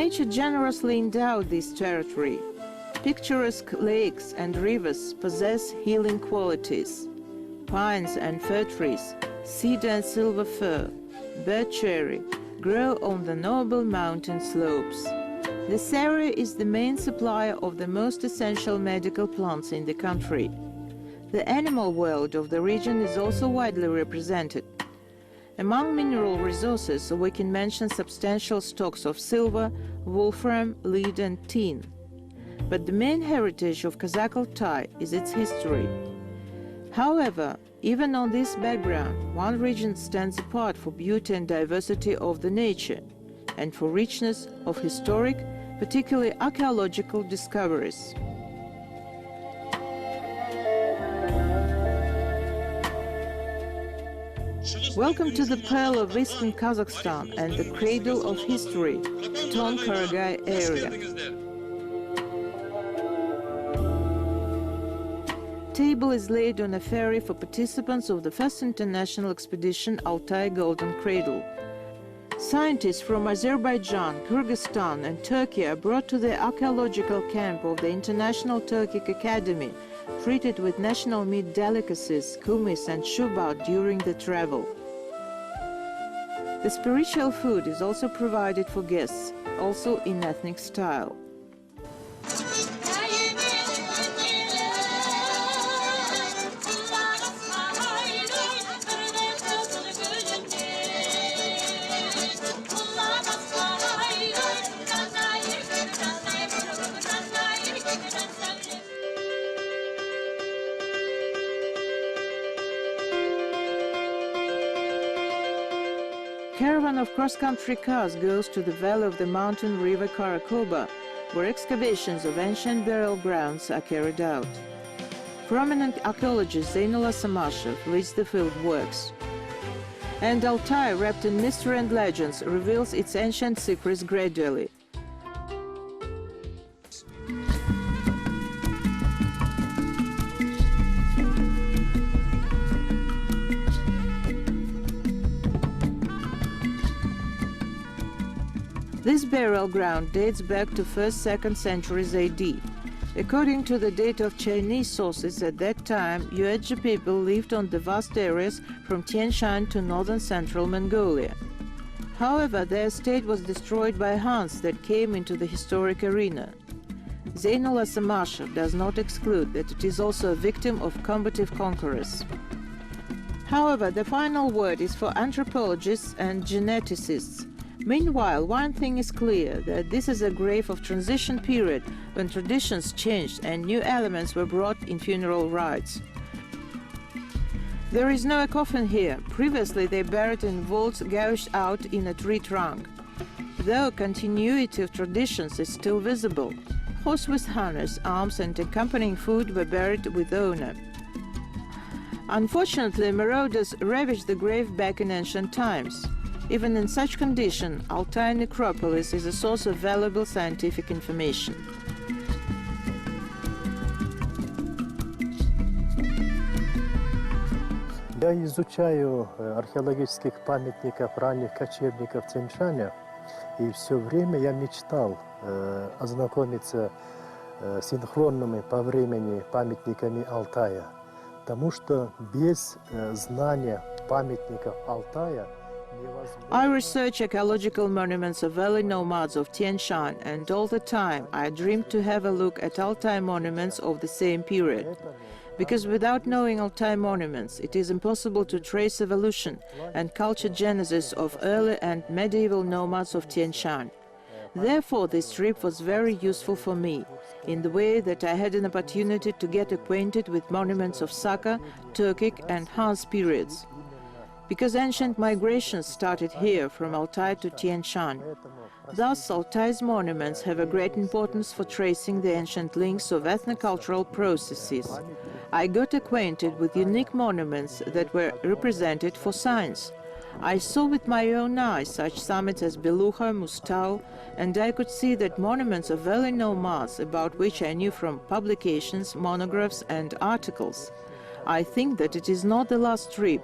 Nature generously endowed this territory. Picturesque lakes and rivers possess healing qualities. Pines and fir trees, cedar and silver fir, birch cherry grow on the noble mountain slopes. This area is the main supplier of the most essential medical plants in the country. The animal world of the region is also widely represented. Among mineral resources, we can mention substantial stocks of silver, wolfram, lead and tin. But the main heritage of Kazakh Altai is its history. However, even on this background, one region stands apart for beauty and diversity of the nature, and for richness of historic, particularly archaeological discoveries. Welcome to the Pearl of Eastern Kazakhstan and the cradle of history, Ton-Karagay area. Table is laid on a ferry for participants of the first international expedition Altai Golden Cradle. Scientists from Azerbaijan, Kyrgyzstan and Turkey are brought to the archaeological camp of the International Turkic Academy, treated with national meat delicacies, kumis and shubat during the travel. The spiritual food is also provided for guests, also in ethnic style. Caravan of cross-country cars goes to the valley of the mountain river Karakoba, where excavations of ancient burial grounds are carried out. Prominent archaeologist Zeynullah Samashev leads the field works. And Altai, wrapped in mystery and legends, reveals its ancient secrets gradually. This burial ground dates back to 1st-2nd centuries AD. According to the data of Chinese sources, at that time, Yuezhi people lived on the vast areas from Tian Shan to northern central Mongolia. However, their state was destroyed by Huns that came into the historic arena. Zeynullah Samashev does not exclude that it is also a victim of combative conquerors. However, the final word is for anthropologists and geneticists. Meanwhile, one thing is clear, that this is a grave of transition period when traditions changed and new elements were brought in funeral rites. There is no coffin here. Previously they buried in vaults gouged out in a tree trunk. Though continuity of traditions is still visible, horse with harness, arms and accompanying food were buried with the owner. Unfortunately, marauders ravaged the grave back in ancient times. Even in such condition, Altai necropolis is a source of valuable scientific information. Я изучаю археологических памятников ранних кочевников Тянь-Шаня, и все время я мечтал ознакомиться с синхронными по времени памятниками Алтая, потому что без знания памятников Алтая I research archaeological monuments of early nomads of Tian Shan, and all the time I dreamed to have a look at Altai monuments of the same period. Because without knowing Altai monuments, it is impossible to trace evolution and culture genesis of early and medieval nomads of Tian Shan. Therefore, this trip was very useful for me, in the way that I had an opportunity to get acquainted with monuments of Saka, Turkic and Hans periods. Because ancient migrations started here from Altai to Tian Shan. Thus, Altai's monuments have a great importance for tracing the ancient links of ethnocultural processes. I got acquainted with unique monuments that were represented for science. I saw with my own eyes such summits as Beluga, Mustal, and I could see that monuments of early nomads, about which I knew from publications, monographs and articles. I think that it is not the last trip.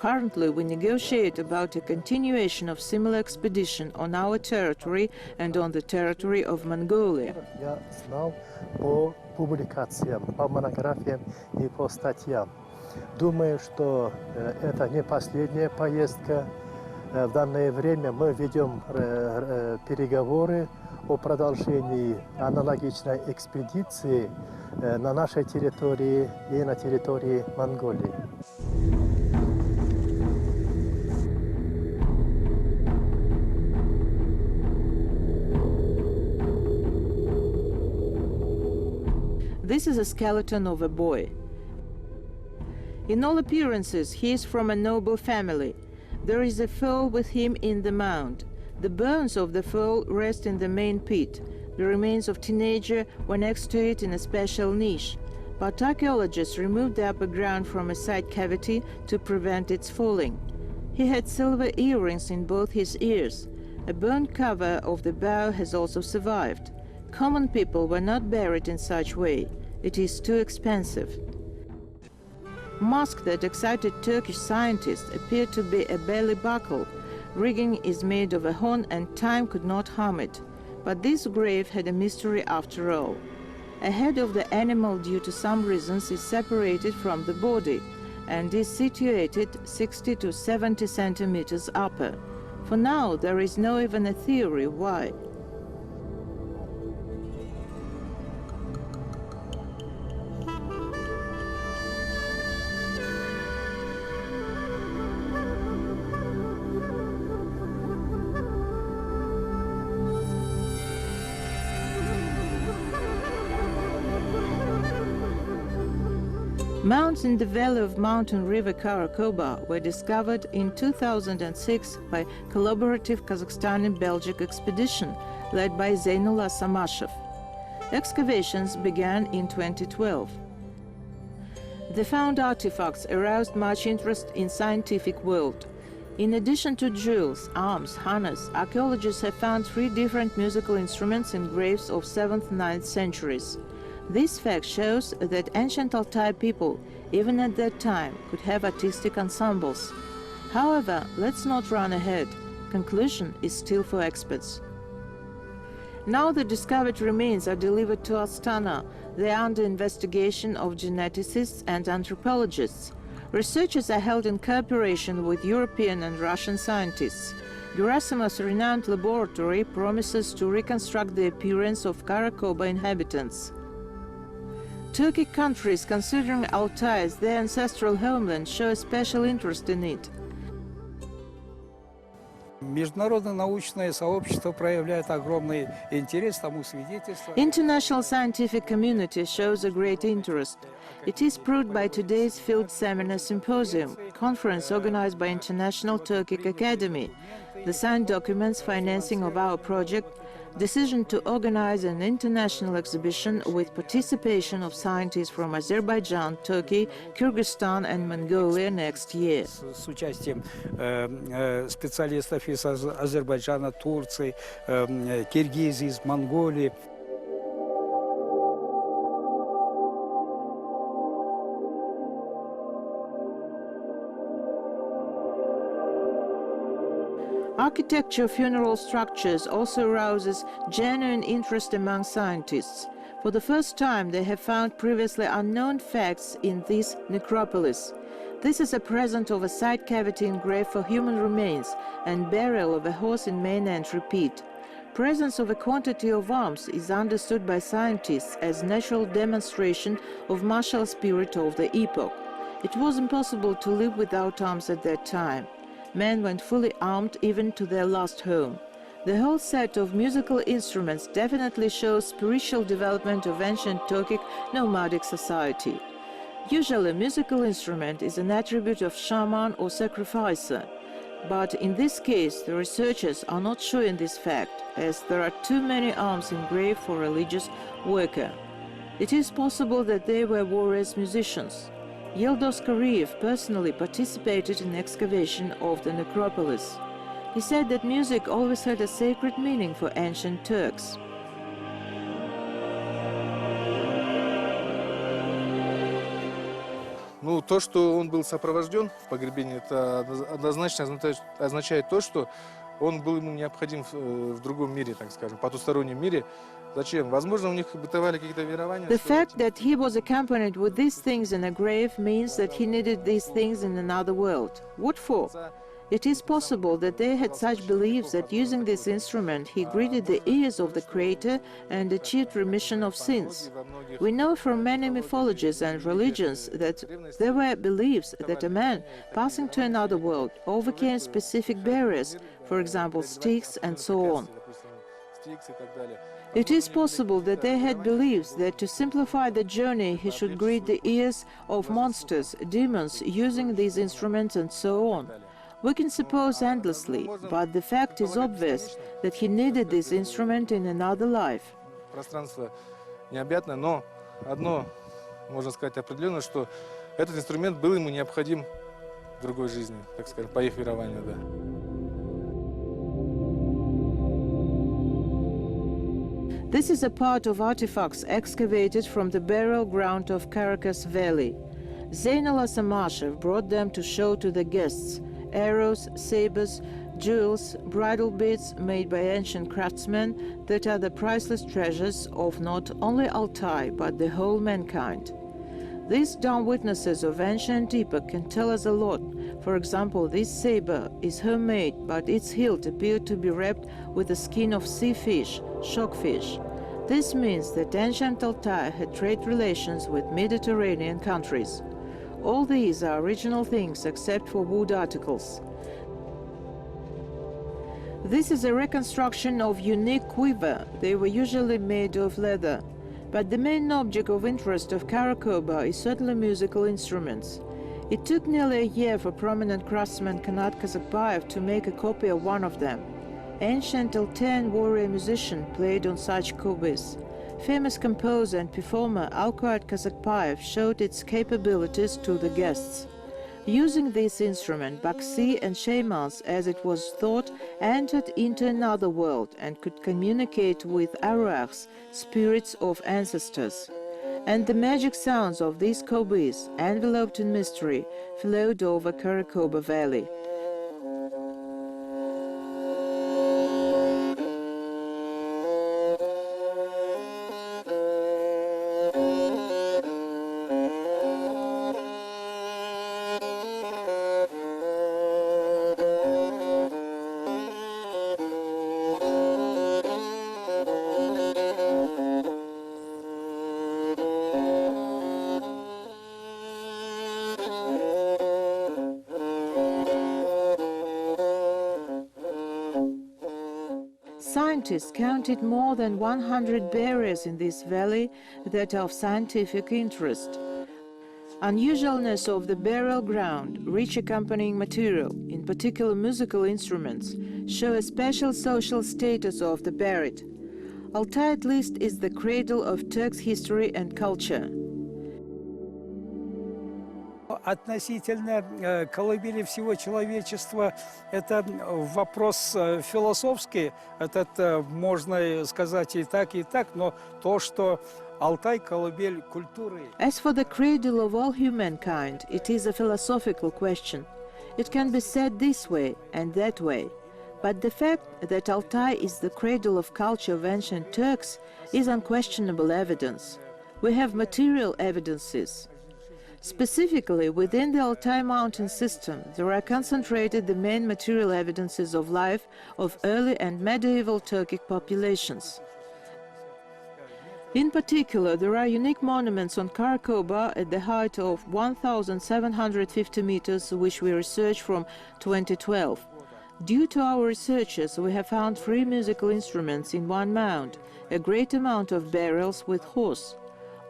Currently, we negotiate about a continuation of similar expedition on our territory and on the territory of Mongolia. Я знал по публикациям, по монографиям и по статьям. Думаю, что это не последняя поездка. В данное время мы ведем переговоры о продолжении аналогичной экспедиции на нашей территории и на территории Монголии. This is a skeleton of a boy. In all appearances, he is from a noble family. There is a foal with him in the mound. The bones of the foal rest in the main pit. The remains of teenager were next to it in a special niche. But archaeologists removed the upper ground from a side cavity to prevent its falling. He had silver earrings in both his ears. A bone cover of the bow has also survived. Common people were not buried in such way. It is too expensive. Mask that excited Turkish scientists appeared to be a belly buckle. Rigging is made of a horn and time could not harm it. But this grave had a mystery after all. A head of the animal, due to some reasons, is separated from the body and is situated 60 to 70 centimeters upper. For now, there is no even a theory why. Mounds in the valley of mountain river Karakoba were discovered in 2006 by collaborative Kazakhstani-Belgic expedition led by Zeynullah Samashev. Excavations began in 2012. The found artifacts aroused much interest in scientific world. In addition to jewels, arms, harness, archaeologists have found 3 different musical instruments in graves of 7th-9th centuries. This fact shows that ancient Altai people, even at that time, could have artistic ensembles. However, let's not run ahead. Conclusion is still for experts. Now the discovered remains are delivered to Astana. They are under investigation of geneticists and anthropologists. Researches are held in cooperation with European and Russian scientists. Gerasimov's renowned laboratory promises to reconstruct the appearance of Karakoba inhabitants. Turkic countries considering Altai as their ancestral homeland show a special interest in it. Международное научное сообщество проявляет огромный интерес, тому свидетельство. International scientific community shows a great interest. It is proved by today's field seminar symposium, conference organized by International Turkic Academy, the signed documents financing of our project, decision to organize an international exhibition with participation of scientists from Azerbaijan, Turkey, Kyrgyzstan and Mongolia next year. С участием специалистов из Азербайджана, Турции, Киргизии, из Монголии. Architecture of funeral structures also arouses genuine interest among scientists. For the first time, they have found previously unknown facts in this necropolis. This is a present of a side cavity in grave for human remains and burial of a horse in main entry pit. Presence of a quantity of arms is understood by scientists as natural demonstration of martial spirit of the epoch. It was impossible to live without arms at that time. Men went fully armed even to their last home. The whole set of musical instruments definitely shows spiritual development of ancient Turkic nomadic society. Usually, musical instrument is an attribute of shaman or sacrificer. But in this case, the researchers are not showing this fact, as there are too many arms engraved for religious worker. It is possible that they were warriors musicians. Yildiz Kariev personally participated in excavation of the necropolis. He said that music always had a sacred meaning for ancient Turks. Ну, то, что он был сопровожден в погребении, это однозначно означает то, что он был ему необходим в другом мире, так скажем, потустороннем мире. Зачем? Возможно, у них бытовали какие-то верования. The fact that he was accompanied with these things in a grave means that he needed these things in another world. What for? It is possible that they had such beliefs that using this instrument he greeted the ears of the Creator and achieved remission of sins. We know from many mythologies and religions that there were beliefs that a man passing to another world overcame specific barriers, for example sticks and so on. It is possible that they had beliefs that to simplify the journey he should greet the ears of monsters, demons, using these instruments and so on. We can suppose endlessly, but the fact is obvious that he needed this instrument in another life. Пространство необъятно, но одно можно сказать определенно, что этот инструмент был ему необходим в другой жизни, так скажем, по их верованию, да. This is a part of artifacts excavated from the burial ground of Caracas Valley. Zeynal Asamashev brought them to show to the guests. Arrows, sabers, jewels, bridal beads made by ancient craftsmen that are the priceless treasures of not only Altai but the whole mankind. These dumb witnesses of ancient epoch can tell us a lot. For example, this saber is homemade, but its hilt appeared to be wrapped with the skin of sea fish, shockfish. This means that ancient Altai had trade relations with Mediterranean countries. All these are original things except for wood articles. This is a reconstruction of unique quiver. They were usually made of leather. But the main object of interest of Karakoba is certainly musical instruments. It took nearly a year for prominent craftsman Kanat Kazakh to make a copy of one of them. Ancient Altaian warrior musician played on such kobys. Famous composer and performer Alkuat Kazakpayev showed its capabilities to the guests. Using this instrument, Baksi and shamans, as it was thought, entered into another world and could communicate with aruachs, spirits of ancestors. And the magic sounds of these kobys, enveloped in mystery, flowed over Karakoba Valley. Scientists counted more than 100 barriers in this valley that are of scientific interest. Unusualness of the burial ground, rich accompanying material, in particular musical instruments, show a special social status of the buried. Altai at least is the cradle of Turks' history and culture. Относительно колыбели всего человечества, это вопрос философский, это можно сказать и так, но то, что Алтай – колыбель культуры. As for the cradle of all humankind, it is a philosophical question. It can be said this way and that way. But the fact that Altai is the cradle of culture of ancient Turks is unquestionable evidence. We have material evidences. Specifically, within the Altai mountain system, there are concentrated the main material evidences of life of early and medieval Turkic populations. In particular, there are unique monuments on Karakoba at the height of 1,750 meters, which we researched from 2012. Due to our researches, we have found 3 musical instruments in one mound, a great amount of burials with horse.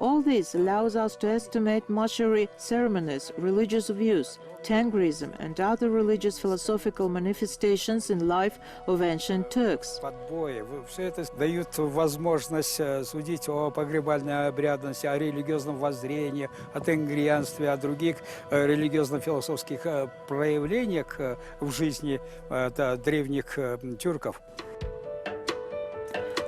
All this allows us to estimate mortuary ceremonies, religious views, Tengrism and other religious philosophical manifestations in life of ancient Turks. Подбои, все это дают возможность судить о погребальной обрядности, о религиозном воззрении, о тенгрианстве, о других религиозно-философских проявлениях в жизни древних тюрков.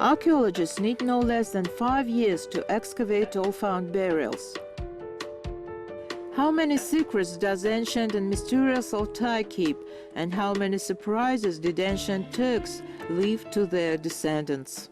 Archaeologists need no less than 5 years to excavate all found burials. How many secrets does ancient and mysterious Altai keep, and how many surprises did ancient Turks leave to their descendants?